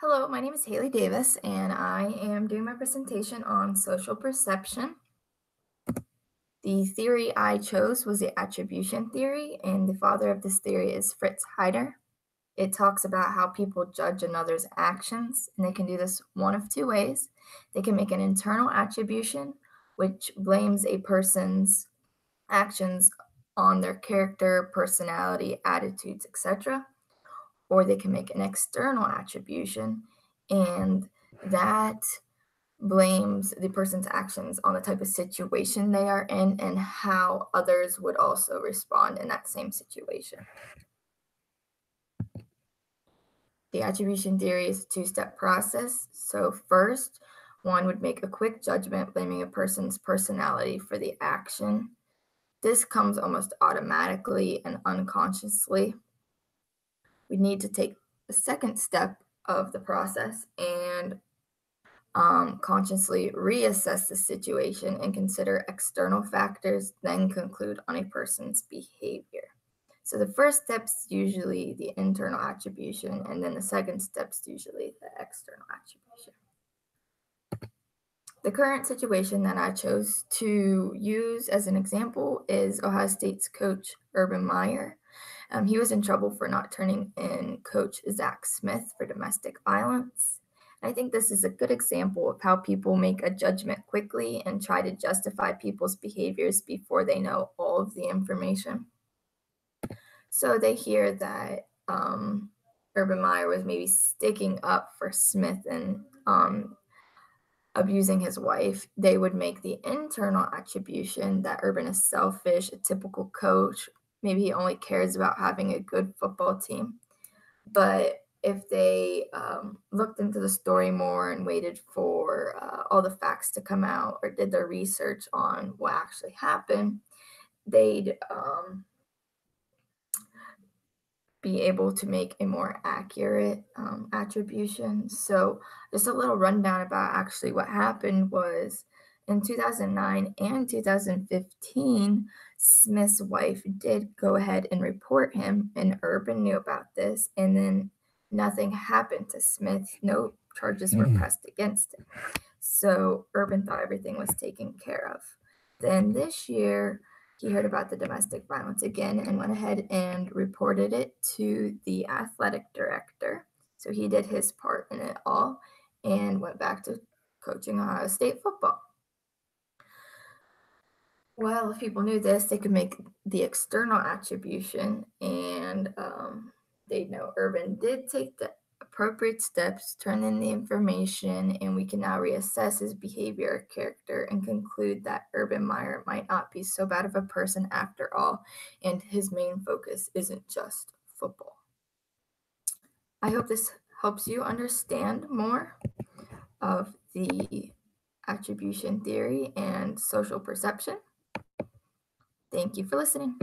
Hello, my name is Haley Davis, and I am doing my presentation on social perception. The theory I chose was the attribution theory, and the father of this theory is Fritz Heider. It talks about how people judge another's actions, and they can do this one of two ways. They can make an internal attribution, which blames a person's actions on their character, personality, attitudes, etc., or they can make an external attribution, and that blames the person's actions on the type of situation they are in and how others would also respond in that same situation. The attribution theory is a two-step process. So first, one would make a quick judgment blaming a person's personality for the action. This comes almost automatically and unconsciously. We need to take the second step of the process and consciously reassess the situation and consider external factors, then conclude on a person's behavior. So the first step's usually the internal attribution, and then the second step's usually the external attribution. The current situation that I chose to use as an example is Ohio State's coach, Urban Meyer. He was in trouble for not turning in coach Zach Smith for domestic violence. I think this is a good example of how people make a judgment quickly and try to justify people's behaviors before they know all of the information. So they hear that Urban Meyer was maybe sticking up for Smith and abusing his wife. They would make the internal attribution that Urban is selfish, a typical coach. Maybe he only cares about having a good football team. But if they looked into the story more and waited for all the facts to come out or did their research on what actually happened, they'd be able to make a more accurate attribution. So, just a little rundown about actually what happened was in 2009 and 2015, Smith's wife did go ahead and report him, and Urban knew about this, and then nothing happened to Smith. No charges were pressed against him. So, Urban thought everything was taken care of. Then this year, he heard about the domestic violence again and went ahead and reported it to the athletic director. So he did his part in it all and went back to coaching Ohio State football. Well, if people knew this, they could make the external attribution, and they'd know Urban did take the appropriate steps, turn in the information, and we can now reassess his behavior, character, and conclude that Urban Meyer might not be so bad of a person after all, and his main focus isn't just football. I hope this helps you understand more of the attribution theory and social perception. Thank you for listening.